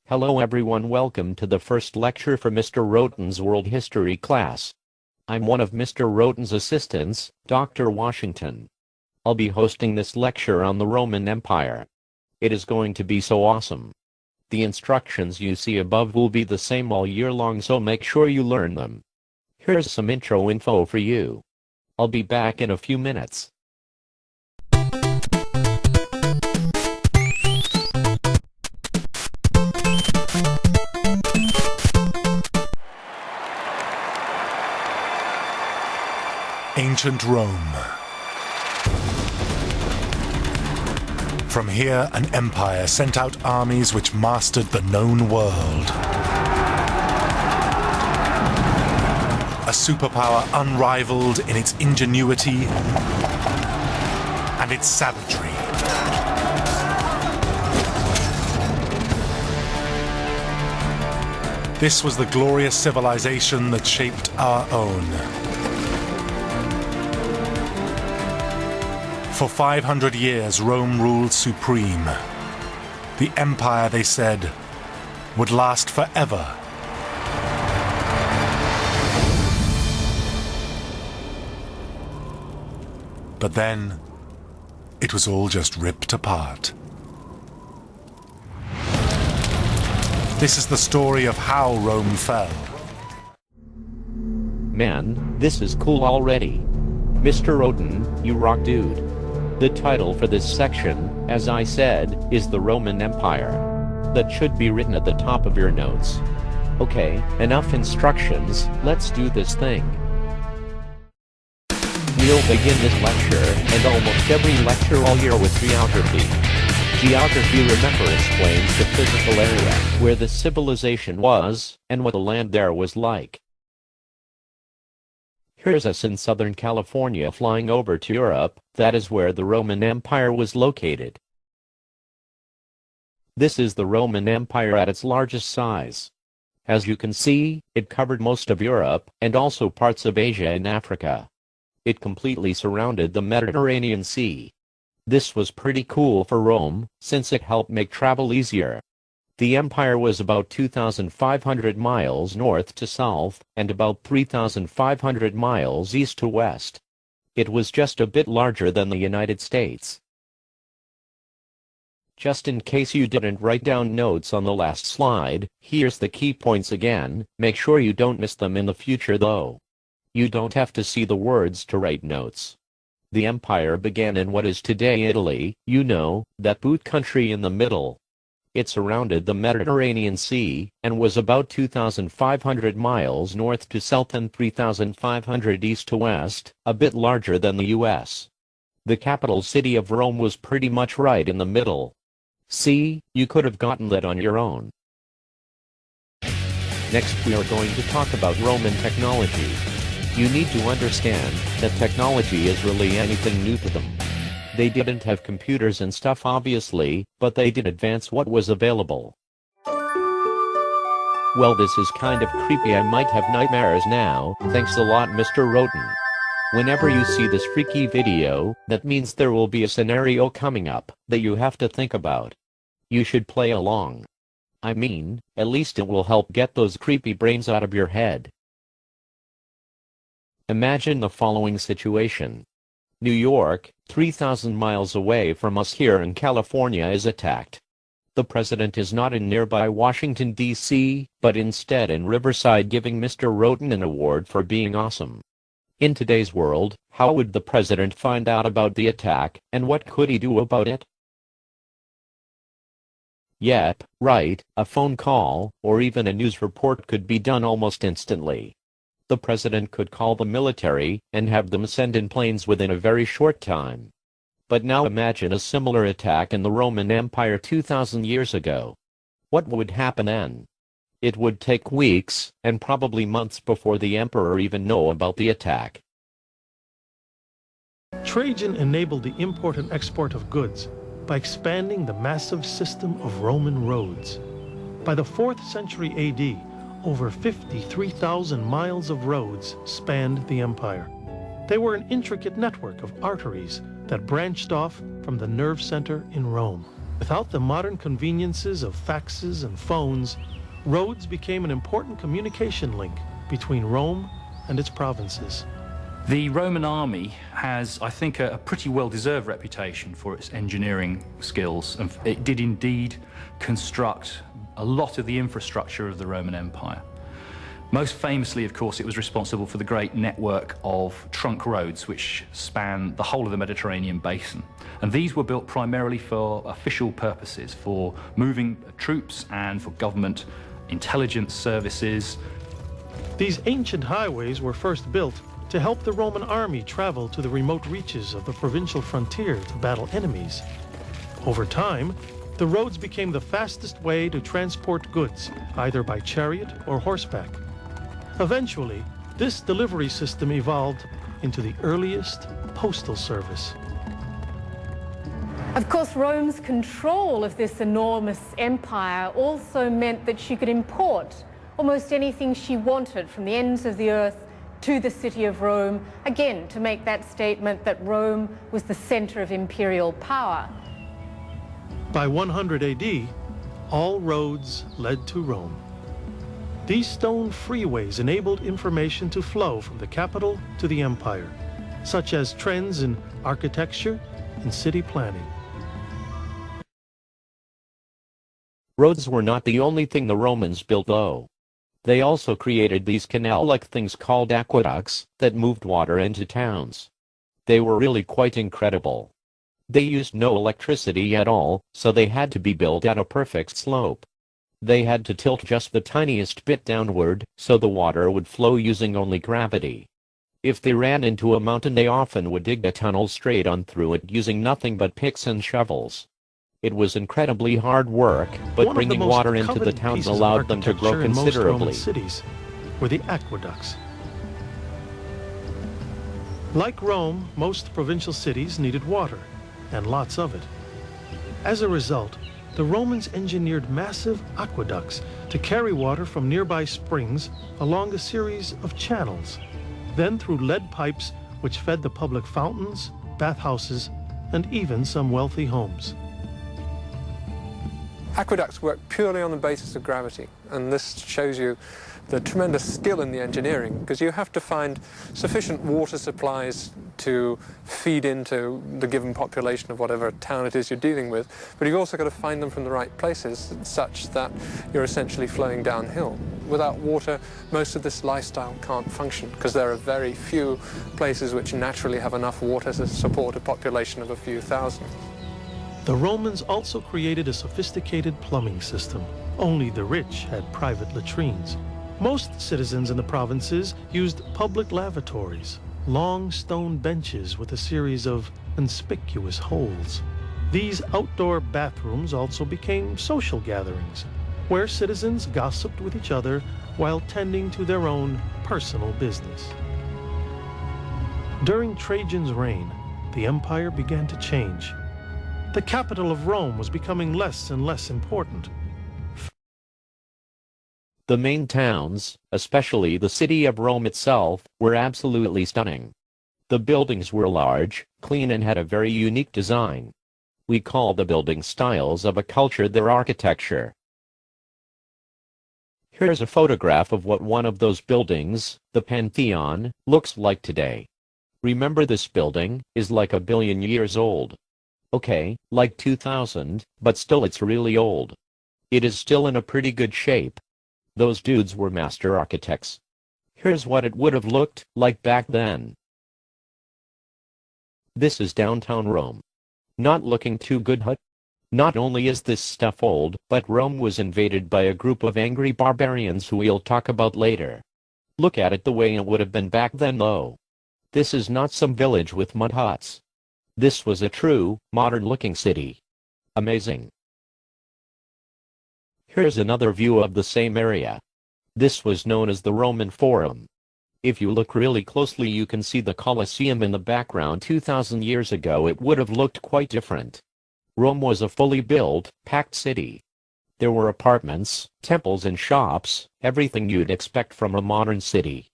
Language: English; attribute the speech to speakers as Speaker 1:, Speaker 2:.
Speaker 1: Hello everyone, welcome to the first lecture for Mr. Roten's World History class. I'm one of Mr. Roten's assistants, Dr. Washington. I'll be hosting this lecture on the Roman Empire. It is going to be so awesome. The instructions you see above will be the same all year long, so make sure you learn them. Here's some intro info for you. I'll be back in a few minutes.
Speaker 2: Ancient Rome. From here, an empire sent out armies which mastered the known world. A superpower unrivaled in its ingenuity and its savagery. This was the glorious civilization that shaped our own. For 500 years, Rome ruled supreme. The empire, they said, would last forever. But then, it was all just ripped apart. This is the story of how Rome fell.
Speaker 1: Man, this is cool already. Mr. Roten, you rock, dude. The title for this section, as I said, is the Roman Empire. That should be written at the top of your notes. Okay, enough instructions, let's do this thing. We'll begin this lecture, and almost every lecture all year, with geography. Geography, remember, explains the physical area where the civilization was, and what the land there was like. Here's us in Southern California flying over to Europe. That is where the Roman Empire was located. This is the Roman Empire at its largest size. As you can see, it covered most of Europe, and also parts of Asia and Africa. It completely surrounded the Mediterranean Sea. This was pretty cool for Rome, since it helped make travel easier. The empire was about 2,500 miles north to south, and about 3,500 miles east to west. It was just a bit larger than the United States. Just in case you didn't write down notes on the last slide, here's the key points again. Make sure you don't miss them in the future though. You don't have to see the words to write notes. The empire began in what is today Italy, you know, that boot country in the middle. It surrounded the Mediterranean Sea, and was about 2,500 miles north to south and 3,500 east to west, a bit larger than the U.S. The capital city of Rome was pretty much right in the middle. See, you could have gotten that on your own. Next we are going to talk about Roman technology. You need to understand that technology is really anything new to them. They didn't have computers and stuff obviously, but they did advance what was available. Well, this is kind of creepy. I might have nightmares now. Thanks a lot, Mr. Roten. Whenever you see this freaky video, that means there will be a scenario coming up that you have to think about. You should play along. I mean, at least it will help get those creepy brains out of your head. Imagine the following situation. New York, 3,000 miles away from us here in California, is attacked. The president is not in nearby Washington, D.C., but instead in Riverside, giving Mr. Roten an award for being awesome. In today's world, how would the president find out about the attack, and what could he do about it? Yep, right, a phone call, or even a news report could be done almost instantly. The president could call the military, and have them send in planes within a very short time. But now imagine a similar attack in the Roman Empire 2,000 years ago. What would happen then? It would take weeks, and probably months before the emperor even know about the attack.
Speaker 3: Trajan enabled the import and export of goods by expanding the massive system of Roman roads. By the 4th century AD, over 53,000 miles of roads spanned the empire. They were an intricate network of arteries that branched off from the nerve center in Rome. Without the modern conveniences of faxes and phones, roads became an important communication link between Rome and its provinces.
Speaker 4: The Roman army has, I think, a pretty well-deserved reputation for its engineering skills, and it did indeed construct a lot of the infrastructure of the Roman Empire. Most famously, of course, it was responsible for the great network of trunk roads which span the whole of the Mediterranean basin. And these were built primarily for official purposes, for moving troops and for government intelligence services.
Speaker 3: These ancient highways were first built to help the Roman army travel to the remote reaches of the provincial frontier to battle enemies. Over time, the roads became the fastest way to transport goods, either by chariot or horseback. Eventually, this delivery system evolved into the earliest postal service.
Speaker 5: Of course, Rome's control of this enormous empire also meant that she could import almost anything she wanted from the ends of the earth to the city of Rome, again, to make that statement that Rome was the center of imperial power.
Speaker 3: By 100 AD, all roads led to Rome. These stone freeways enabled information to flow from the capital to the empire, such as trends in architecture and city planning.
Speaker 1: Roads were not the only thing the Romans built, though. They also created these canal-like things called aqueducts that moved water into towns. They were really quite incredible. They used no electricity at all, so they had to be built at a perfect slope. They had to tilt just the tiniest bit downward, so the water would flow using only gravity. If they ran into a mountain, they often would dig a tunnel straight on through it using nothing but picks and shovels. It was incredibly hard work, but bringing water into the towns allowed them to grow considerably.
Speaker 3: Cities were the aqueducts. Like Rome, most provincial cities needed water, and lots of it. As a result, the Romans engineered massive aqueducts to carry water from nearby springs along a series of channels, then through lead pipes which fed the public fountains, bathhouses, and even some wealthy homes.
Speaker 6: Aqueducts work purely on the basis of gravity, and this shows you the tremendous skill in the engineering, because you have to find sufficient water supplies to feed into the given population of whatever town it is you're dealing with, but you've also got to find them from the right places such that you're essentially flowing downhill. Without water, most of this lifestyle can't function, because there are very few places which naturally have enough water to support a population of a few thousand.
Speaker 3: The Romans also created a sophisticated plumbing system. Only the rich had private latrines. Most citizens in the provinces used public lavatories, long stone benches with a series of conspicuous holes. These outdoor bathrooms also became social gatherings, where citizens gossiped with each other while tending to their own personal business. During Trajan's reign, the empire began to change. The capital of Rome was becoming less and less important.
Speaker 1: The main towns, especially the city of Rome itself, were absolutely stunning. The buildings were large, clean, and had a very unique design. We call the building styles of a culture their architecture. Here's a photograph of what one of those buildings, the Pantheon, looks like today. Remember, this building is like 1 billion years old. Okay, like 2000, but still it's really old. It is still in a pretty good shape. Those dudes were master architects. Here's what it would have looked like back then. This is downtown Rome. Not looking too good, huh? Not only is this stuff old, but Rome was invaded by a group of angry barbarians who we'll talk about later. Look at it the way it would have been back then, though. This is not some village with mud huts. This was a true, modern-looking city. Amazing. Here's another view of the same area. This was known as the Roman Forum. If you look really closely, you can see the Colosseum in the background. 2,000 years ago, it would have looked quite different. Rome was a fully built, packed city. There were apartments, temples, and shops, everything you'd expect from a modern city.